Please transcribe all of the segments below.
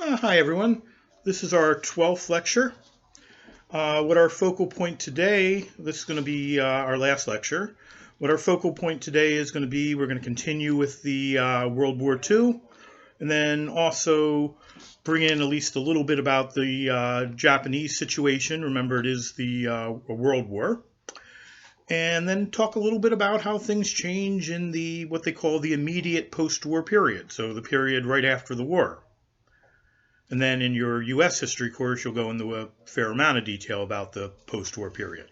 Hi everyone, this is our 12th lecture. What our focal point today, this is going to be our last lecture. What our focal point today is going to be, we're going to continue with the World War II, and then also bring in at least a little bit about the Japanese situation. Remember, it is the World War. And then talk a little bit about how things change in the what they call the immediate post-war period, so the period right after the war. And then in your U.S. history course, you'll go into a fair amount of detail about the post-war period.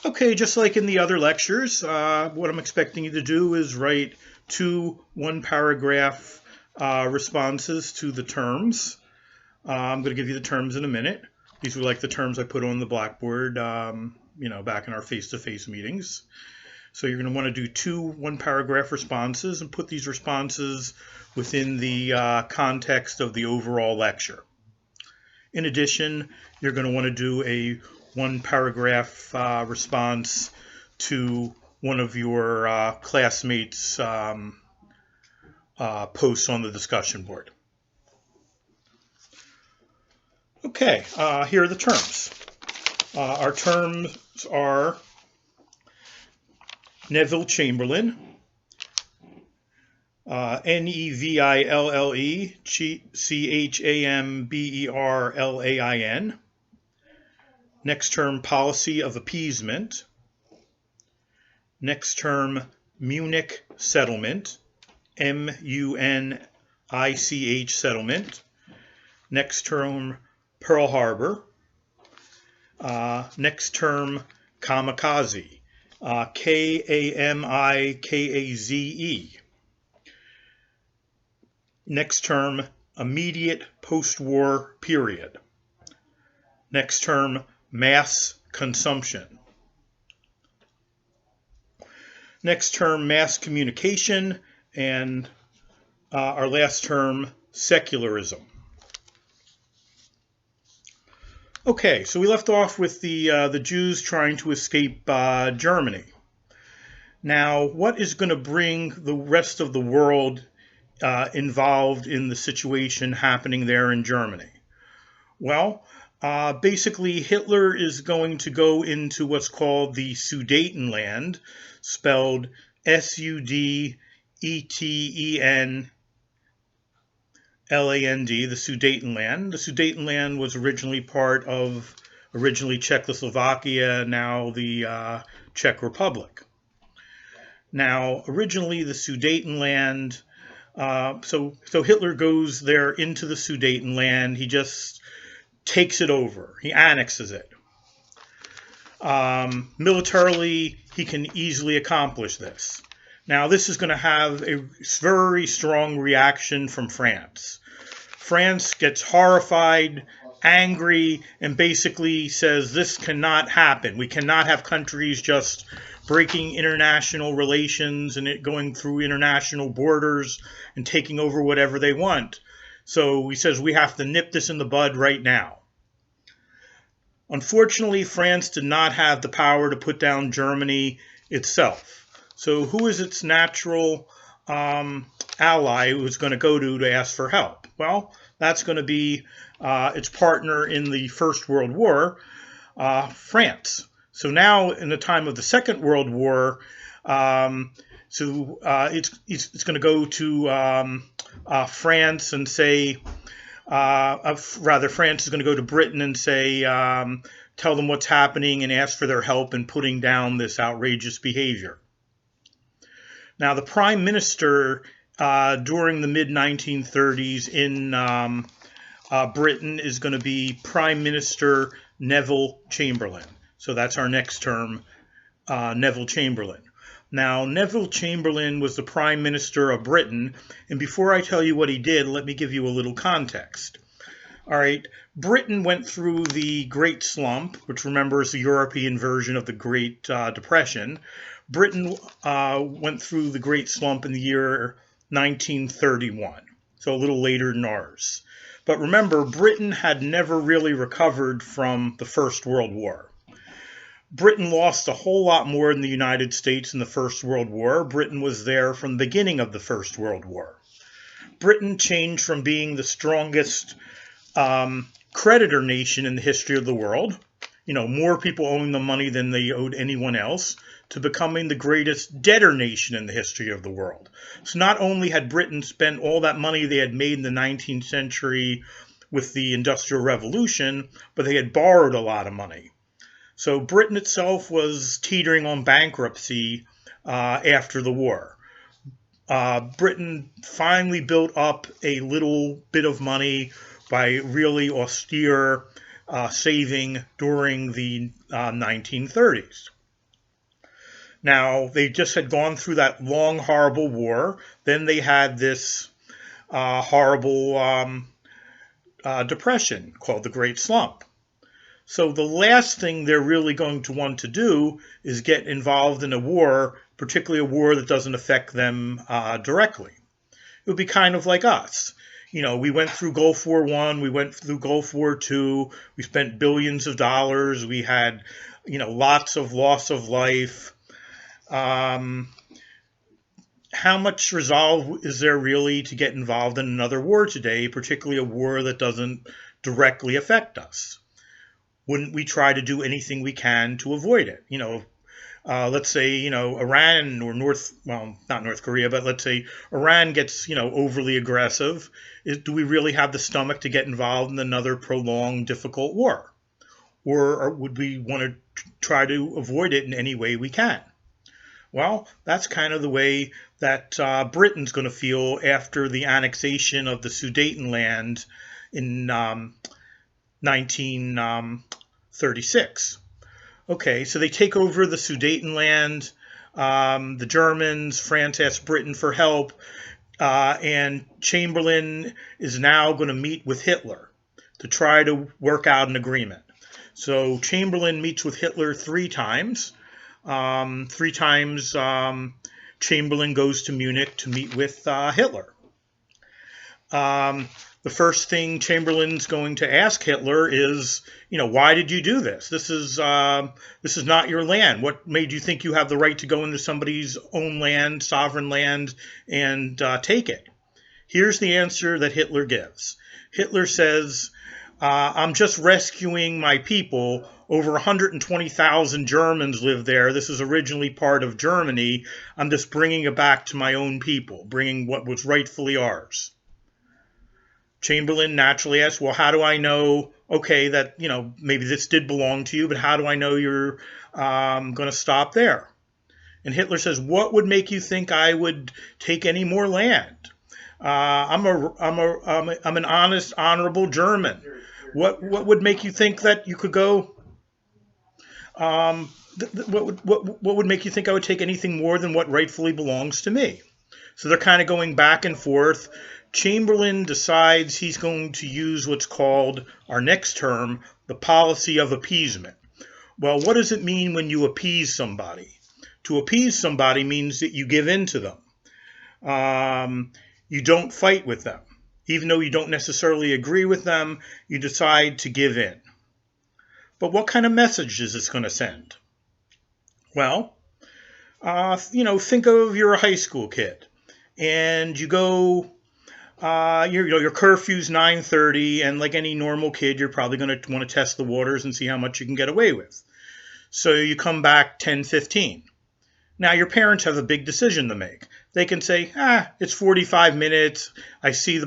Okay, just like in the other lectures, what I'm expecting you to do is write 2 one-paragraph responses to the terms. I'm going to give you the terms in a minute. These were like the terms I put on the blackboard, back in our face-to-face meetings. So you're going to want to do 2 one-paragraph responses and put these responses within the context of the overall lecture. In addition, you're going to want to do a 1-paragraph response to one of your classmates' posts on the discussion board. Okay, here are the terms. Our terms are Neville Chamberlain, Neville Chamberlain. Next term, policy of appeasement. Next term, Munich settlement, Munich settlement. Next term, Pearl Harbor. Next term, kamikaze, Kamikaze. Next term, immediate post-war period. Next term, mass consumption. Next term, mass communication. And our last term, secularism. Okay, so we left off with the Jews trying to escape Germany. Now, what is going to bring the rest of the world involved in the situation happening there in Germany? Well, basically Hitler is going to go into what's called the Sudetenland, spelled Sudetenland, the Sudetenland. The Sudetenland was originally part of Czechoslovakia, now the Czech Republic. Now, originally the Sudetenland, so Hitler goes there into the Sudetenland. He just takes it over. He annexes it. Militarily, he can easily accomplish this. Now, this is going to have a very strong reaction from France. France gets horrified, angry, and basically says this cannot happen. We cannot have countries just breaking international relations and it going through international borders and taking over whatever they want. So he says we have to nip this in the bud right now. Unfortunately, France did not have the power to put down Germany itself. So who is its natural ally who's going to go to ask for help? Well, that's going to be its partner in the First World War, France. So now in the time of the Second World War, it's going to go to France and say, France is going to go to Britain and say, tell them what's happening and ask for their help in putting down this outrageous behavior. Now, the Prime Minister during the mid-1930s in Britain is going to be Prime Minister Neville Chamberlain. So that's our next term, Neville Chamberlain. Now, Neville Chamberlain was the Prime Minister of Britain, and before I tell you what he did, let me give you a little context. All right, Britain went through the Great Slump, which remember is the European version of the Great Depression. Britain went through the Great Slump in the year 1931, so a little later than ours. But remember, Britain had never really recovered from the First World War. Britain lost a whole lot more than the United States in the First World War. Britain was there from the beginning of the First World War. Britain changed from being the strongest creditor nation in the history of the world, more people owing them money than they owed anyone else, to becoming the greatest debtor nation in the history of the world. So not only had Britain spent all that money they had made in the 19th century with the Industrial Revolution, but they had borrowed a lot of money. So Britain itself was teetering on bankruptcy after the war. Britain finally built up a little bit of money by really austere saving during the 1930s. Now, they just had gone through that long, horrible war. Then they had this horrible depression called the Great Slump. So the last thing they're really going to want to do is get involved in a war, particularly a war that doesn't affect them directly. It would be kind of like us. We went through Gulf War I, we went through Gulf War II, we spent billions of dollars, we had, lots of loss of life. How much resolve is there really to get involved in another war today, particularly a war that doesn't directly affect us? Wouldn't we try to do anything we can to avoid it? Let's say, Iran or not North Korea, but let's say Iran gets, overly aggressive. Do we really have the stomach to get involved in another prolonged, difficult war? Or would we want to try to avoid it in any way we can? Well, that's kind of the way that Britain's going to feel after the annexation of the Sudetenland in 1936. Okay, so they take over the Sudetenland. The Germans, France asks Britain for help, and Chamberlain is now going to meet with Hitler to try to work out an agreement. So Chamberlain meets with Hitler 3 times. 3 times Chamberlain goes to Munich to meet with Hitler. The first thing Chamberlain's going to ask Hitler is, why did you do this? This is not your land. What made you think you have the right to go into somebody's own land, sovereign land, and take it? Here's the answer that Hitler gives. Hitler says, I'm just rescuing my people. Over 120,000 Germans live there. This is originally part of Germany. I'm just bringing it back to my own people, bringing what was rightfully ours. Chamberlain naturally asks, well, how do I know, okay, that, maybe this did belong to you, but how do I know you're going to stop there? And Hitler says, what would make you think I would take any more land? I'm an honest, honorable German. What would make you think that you could go? What would make you think I would take anything more than what rightfully belongs to me? So they're kind of going back and forth. Chamberlain decides he's going to use what's called, our next term, the policy of appeasement. Well, what does it mean when you appease somebody? To appease somebody means that you give in to them. You don't fight with them. Even though you don't necessarily agree with them, you decide to give in. But what kind of message is this going to send? Well, think of you're a high school kid, and you go, your curfew's 9:30, and like any normal kid, you're probably going to want to test the waters and see how much you can get away with. So you come back 10:15. Now your parents have a big decision to make. They can say, it's 45 minutes. I see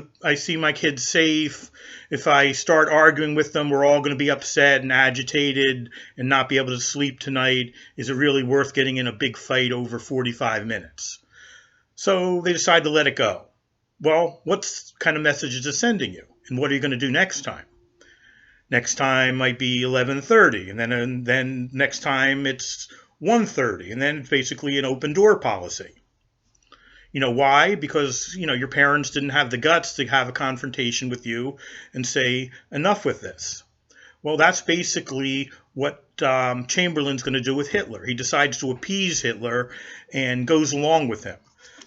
my kids safe. If I start arguing with them, we're all going to be upset and agitated and not be able to sleep tonight. Is it really worth getting in a big fight over 45 minutes? So they decide to let it go. Well, what kind of message is it sending you? And what are you going to do next time? Next time might be 11:30, and then next time it's 1:30, and then it's basically an open door policy. Why? Because, your parents didn't have the guts to have a confrontation with you and say, enough with this. Well, that's basically what Chamberlain's going to do with Hitler. He decides to appease Hitler and goes along with him.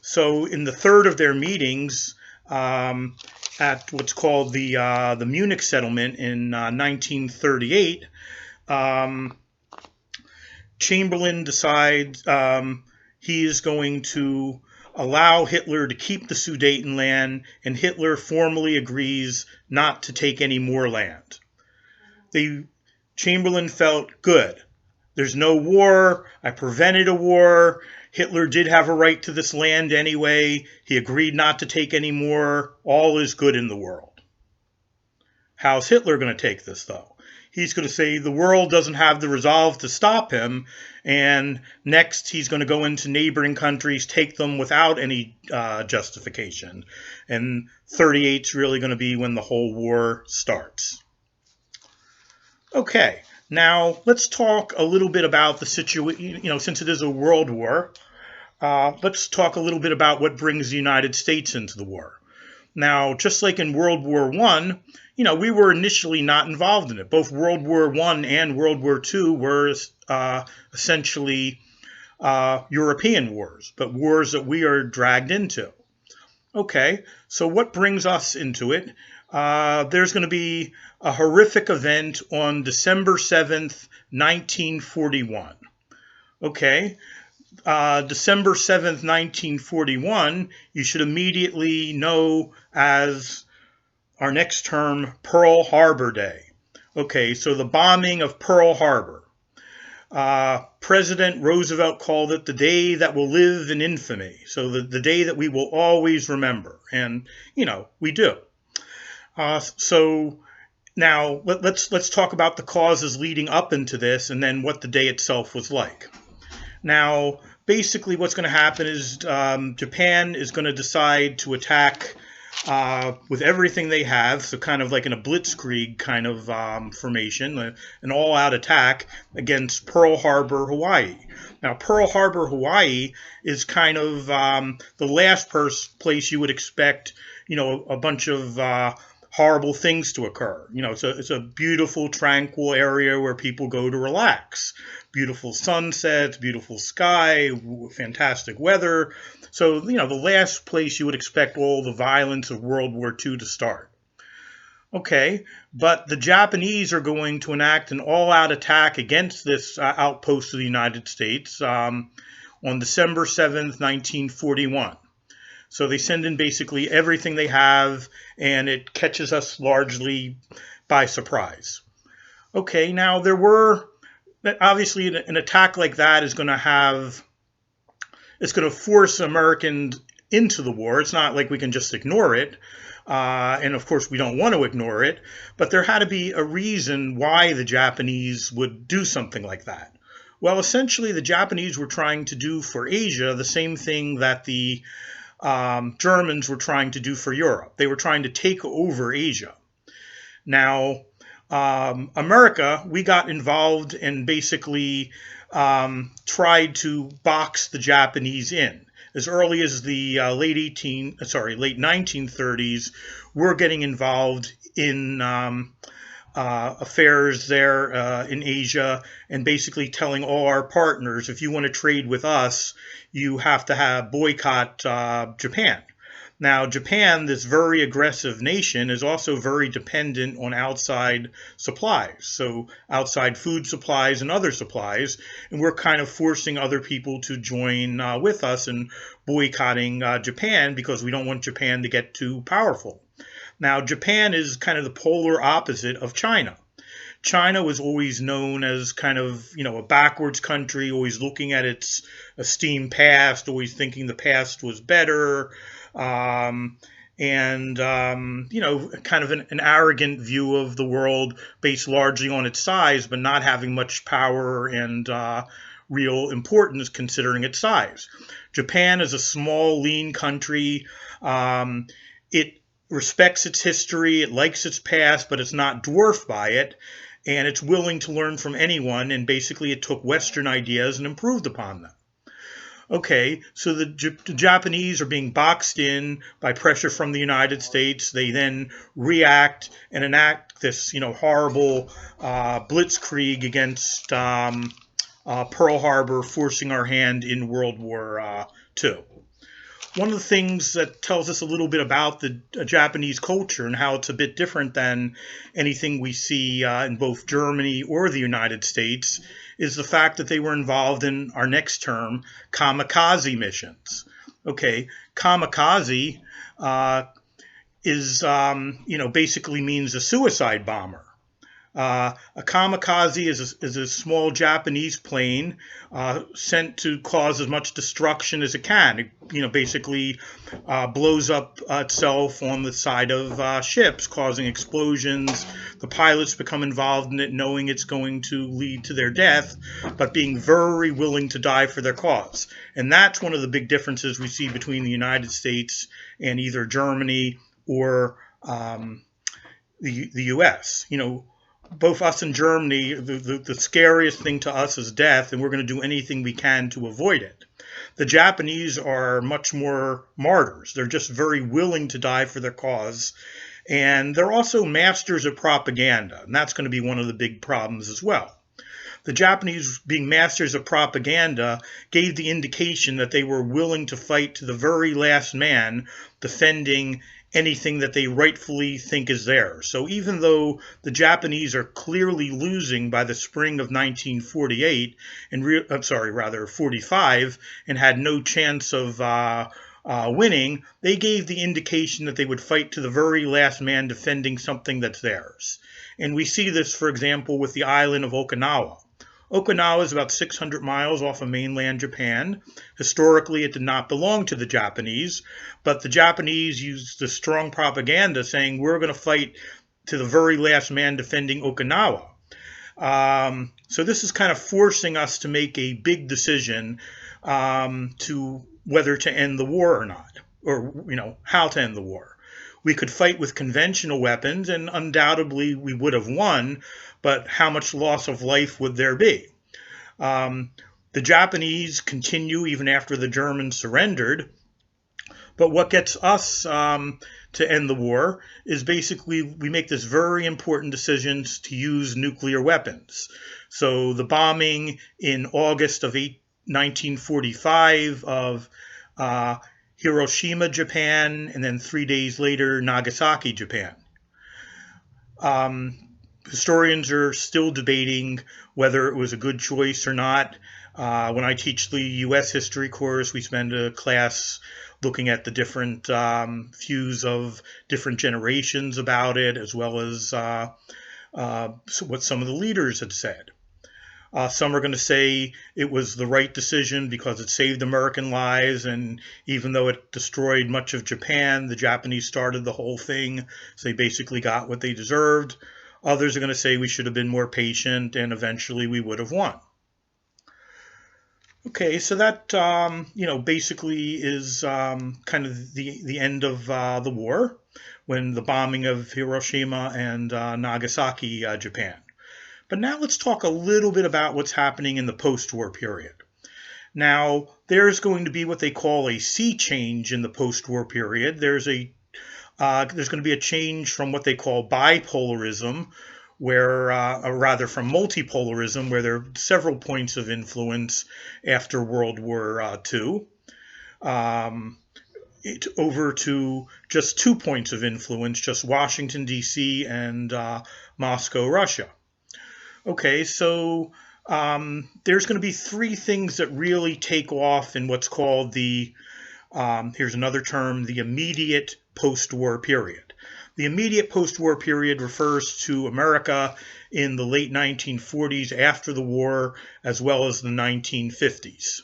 So in the third of their meetings at what's called the Munich settlement in 1938, Chamberlain decides he is going to allow Hitler to keep the Sudetenland, and Hitler formally agrees not to take any more land. Chamberlain felt, good. There's no war. I prevented a war. Hitler did have a right to this land anyway. He agreed not to take any more. All is good in the world. How's Hitler going to take this, though? He's going to say the world doesn't have the resolve to stop him, and next he's going to go into neighboring countries, take them without any justification. And 38's really going to be when the whole war starts. Okay, now let's talk a little bit about the situation, since it is a world war, let's talk a little bit about what brings the United States into the war. Now, just like in World War I, we were initially not involved in it. Both World War I and World War II were essentially European wars, but wars that we are dragged into. Okay, so what brings us into it? There's going to be a horrific event on December 7th, 1941. Okay, December 7th, 1941, you should immediately know as our next term, Pearl Harbor Day. Okay, so the bombing of Pearl Harbor. President Roosevelt called it the day that will live in infamy. So the day that we will always remember. And, we do. So now let's talk about the causes leading up into this and then what the day itself was like. Now, basically what's going to happen is Japan is going to decide to attack with everything they have, so kind of like in a blitzkrieg kind of formation, an all-out attack against Pearl Harbor, Hawaii. Now, Pearl Harbor, Hawaii is kind of the last place you would expect, a bunch of horrible things to occur. It's a beautiful, tranquil area where people go to relax. Beautiful sunsets, beautiful sky, fantastic weather. So, the last place you would expect all the violence of World War II to start. Okay, but the Japanese are going to enact an all-out attack against this outpost of the United States on December 7th, 1941. So they send in basically everything they have, and it catches us largely by surprise. Okay, now obviously an attack like that is going to force Americans into the war. It's not like we can just ignore it. And of course, we don't want to ignore it. But there had to be a reason why the Japanese would do something like that. Well, essentially, the Japanese were trying to do for Asia the same thing that the Germans were trying to do for Europe. They were trying to take over Asia. Now, America, we got involved and basically tried to box the Japanese in. As early as the late 1930s, we're getting involved in affairs there in Asia, and basically telling all our partners, if you want to trade with us, you have to boycott Japan. Now, Japan, this very aggressive nation, is also very dependent on outside supplies, so outside food supplies and other supplies, and we're kind of forcing other people to join with us in boycotting Japan because we don't want Japan to get too powerful. Now, Japan is kind of the polar opposite of China. China was always known as kind of, a backwards country, always looking at its esteemed past, always thinking the past was better, kind of an arrogant view of the world based largely on its size, but not having much power and real importance considering its size. Japan is a small, lean country. It respects its history, it likes its past, but it's not dwarfed by it, and it's willing to learn from anyone, and basically it took Western ideas and improved upon them. Okay, so the Japanese are being boxed in by pressure from the United States. They then react and enact this, horrible blitzkrieg against Pearl Harbor, forcing our hand in World War II. One of the things that tells us a little bit about the Japanese culture and how it's a bit different than anything we see in both Germany or the United States is the fact that they were involved in our next term, kamikaze missions. Okay, kamikaze uh, is, basically means a suicide bomber. A kamikaze is a small Japanese plane sent to cause as much destruction as it can. It, basically blows up itself on the side of ships, causing explosions. The pilots become involved in it, knowing it's going to lead to their death, but being very willing to die for their cause. And that's one of the big differences we see between the United States and either Germany or the U.S. Both us and Germany, the scariest thing to us is death, and we're going to do anything we can to avoid it. The Japanese are much more martyrs. They're just very willing to die for their cause. And they're also masters of propaganda, and that's going to be one of the big problems as well. The Japanese, being masters of propaganda, gave the indication that they were willing to fight to the very last man, defending anything that they rightfully think is theirs. So even though the Japanese are clearly losing by the spring of 1948, rather 45, and had no chance of winning, they gave the indication that they would fight to the very last man defending something that's theirs. And we see this, for example, with the island of Okinawa. Okinawa is about 600 miles off of mainland Japan. Historically, it did not belong to the Japanese, but the Japanese used the strong propaganda saying, we're going to fight to the very last man defending Okinawa. So this is kind of forcing us to make a big decision to whether to end the war or not, or how to end the war. We could fight with conventional weapons, and undoubtedly we would have won, but how much loss of life would there be? The Japanese continue even after the Germans surrendered, but what gets us to end the war is basically we make this very important decision to use nuclear weapons. So the bombing in August of 1945 of Hiroshima, Japan, and then 3 days later, Nagasaki, Japan. Historians are still debating whether it was a good choice or not. When I teach the U.S. history course, we spend a class looking at the different views of different generations about it, as well as what some of the leaders had said. Some are going to say it was the right decision because it saved American lives, and even though it destroyed much of Japan, the Japanese started the whole thing, so they basically got what they deserved. Others are going to say we should have been more patient, and eventually we would have won. Okay, so that basically is kind of the end of the war, when the bombing of Hiroshima and Nagasaki, Japan. But now let's talk a little bit about what's happening in the post-war period. Now, there's going to be what they call a sea change in the post-war period. There's going to be a change from what they call bipolarism, where, or rather from multipolarism, where there are several points of influence after World War II, over to just 2 points of influence, just Washington, D.C. and Moscow, Russia. Okay, so there's going to be 3 things that really take off in what's called the, here's another term, the immediate post-war period. The immediate post-war period refers to America in the late 1940s after the war, as well as the 1950s.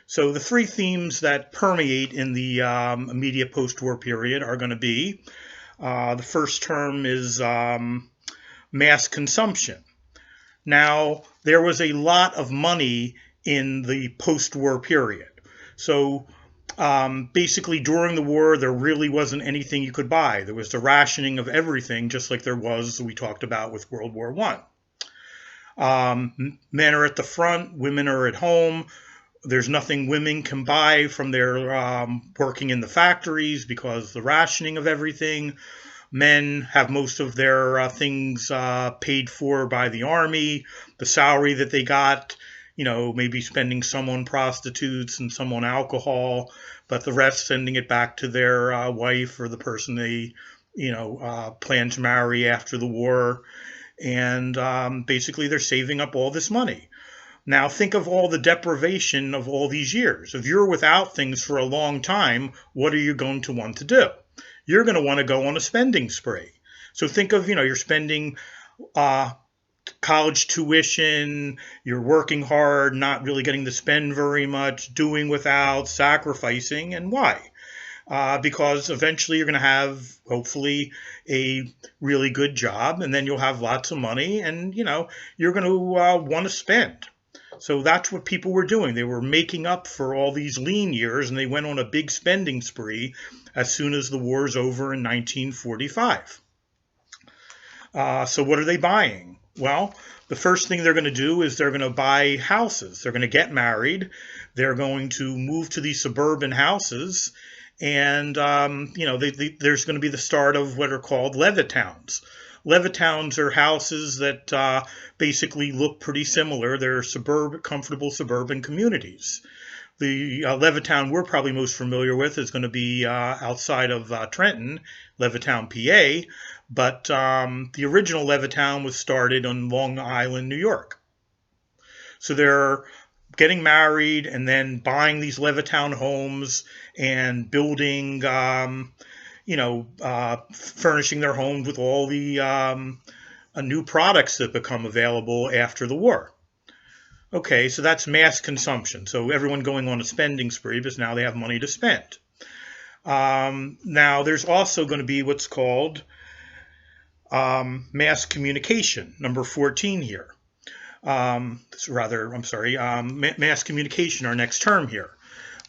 So the 3 themes that permeate in the immediate post-war period are going to be, the first term is mass consumption. Now, there was a lot of money in the post-war period. So basically during the war, there really wasn't anything you could buy. There was the rationing of everything, just like there was, we talked about with World War I. Men are at the front, women are at home. There's nothing women can buy from their working in the factories because the rationing of everything. Men have most of their things paid for by the army. The salary that they got, maybe spending some on prostitutes and some on alcohol, but the rest sending it back to their wife or the person they, plan to marry after the war. And basically they're saving up all this money. Now think of all the deprivation of all these years. If you're without things for a long time, what are you going to want to do? You're going to want to go on a spending spree. So think of, you're spending college tuition, you're working hard, not really getting to spend very much, doing without, sacrificing, and why? Because eventually you're going to have, hopefully, a really good job, and then you'll have lots of money, and you're going to want to spend. So that's what people were doing. They were making up for all these lean years, and they went on a big spending spree as soon as the war's over in 1945. So what are they buying? Well, the first thing they're going to do is they're going to buy houses. They're going to get married. They're going to move to these suburban houses. And, there's going to be the start of what are called Levitowns. Levitowns are houses that basically look pretty similar. They're comfortable suburban communities. The Levittown we're probably most familiar with is going to be outside of Trenton, Levittown, PA. But the original Levittown was started on Long Island, New York. So they're getting married and then buying these Levittown homes and building, furnishing their homes with all the new products that become available after the war. Okay, so that's mass consumption. So everyone going on a spending spree because now they have money to spend. Now there's also going to be what's called mass communication, number 14 here. Mass communication, our next term here.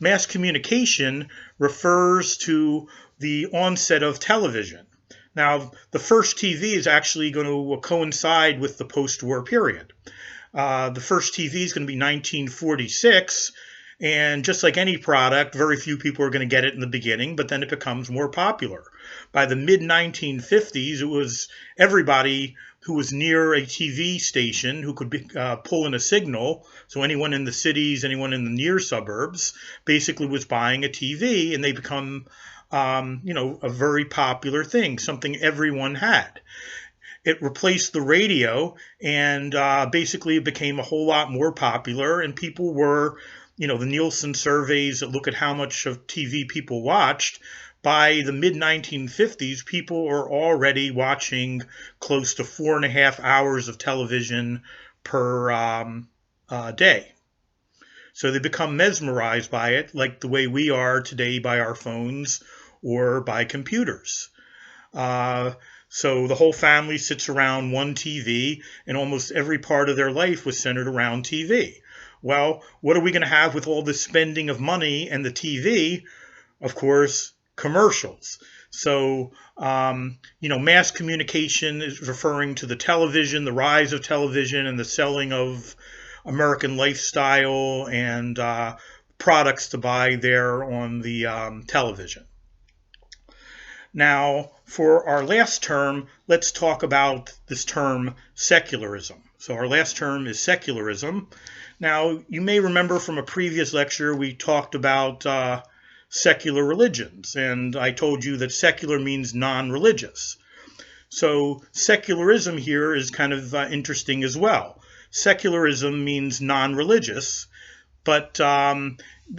Mass communication refers to the onset of television. Now, the first TV is actually going to coincide with the post-war period. The first TV is going to be 1946, and just like any product, very few people are going to get it in the beginning, but then it becomes more popular. By the mid-1950s, it was everybody who was near a TV station who could pull in a signal. So anyone in the cities, anyone in the near suburbs, basically was buying a TV, and they become, a very popular thing, something everyone had. It replaced the radio, and basically it became a whole lot more popular, and people were, the Nielsen surveys that look at how much of TV people watched. By the mid-1950s, people are already watching close to 4.5 hours of television per day. So they become mesmerized by it, like the way we are today by our phones or by computers. So the whole family sits around one TV, and almost every part of their life was centered around TV. Well, what are we going to have with all this spending of money and the TV? Of course, commercials. So, mass communication is referring to the television, the rise of television, and the selling of American lifestyle and products to buy there on the television. Now, for our last term, let's talk about this term secularism. So our last term is secularism. Now, you may remember from a previous lecture we talked about secular religions, and I told you that secular means non-religious. So secularism here is kind of interesting as well. Secularism means non-religious, but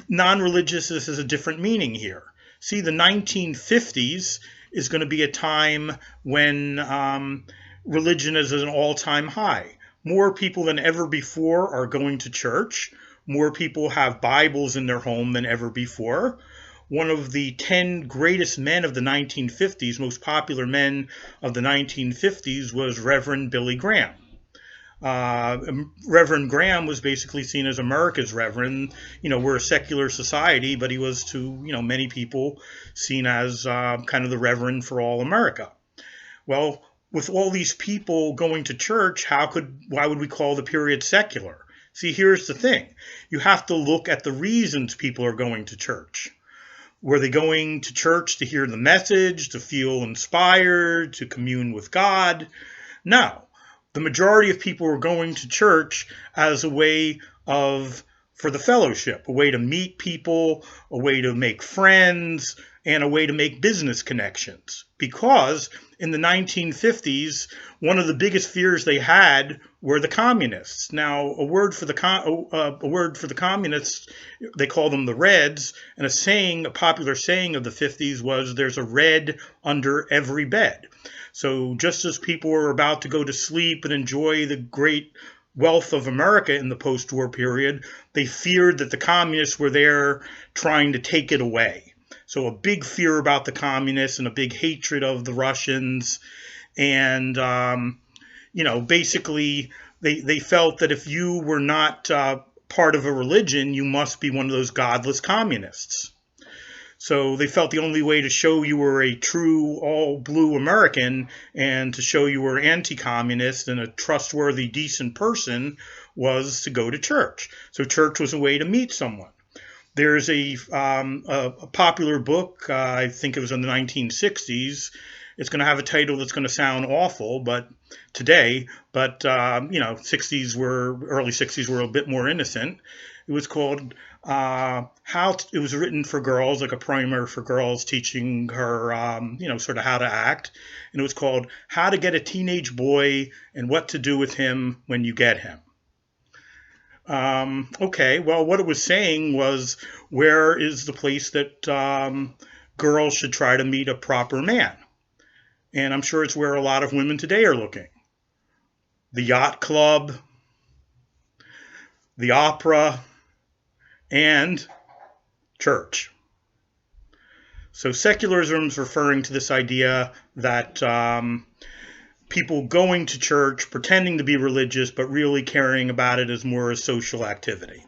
non-religious has a different meaning here. See, the 1950s is going to be a time when religion is at an all-time high. More people than ever before are going to church. More people have Bibles in their home than ever before. One of the 10 greatest men of the 1950s, most popular men of the 1950s, was Reverend Billy Graham. Reverend Graham was basically seen as America's Reverend. We're a secular society, but he was to, many people seen as kind of the Reverend for all America. Well, with all these people going to church, why would we call the period secular? See, here's the thing. You have to look at the reasons people are going to church. Were they going to church to hear the message, to feel inspired, to commune with God? No. The majority of people were going to church as a way for the fellowship, a way to meet people, a way to make friends, and a way to make business connections. Because in the 1950s, one of the biggest fears they had were the communists. Now, a word for the communists, they call them the Reds, and a popular saying of the 50s was, "There's a Red under every bed." So just as people were about to go to sleep and enjoy the great wealth of America in the post-war period, they feared that the communists were there trying to take it away. So a big fear about the communists and a big hatred of the Russians. And, basically they felt that if you were not part of a religion, you must be one of those godless communists. So they felt the only way to show you were a true all-blue American and to show you were anti-communist and a trustworthy, decent person was to go to church. So church was a way to meet someone. There's a popular book, I think it was in the 1960s. It's going to have a title that's going to sound awful, but early 60s were a bit more innocent. It was called it was written for girls, like a primer for girls, teaching her, sort of how to act. And it was called How to Get a Teenage Boy and What to Do with Him When You Get Him. What it was saying was, where is the place that girls should try to meet a proper man? And I'm sure it's where a lot of women today are looking. The yacht club, the opera, and church. So secularism is referring to this idea that people going to church, pretending to be religious, but really caring about it as more a social activity.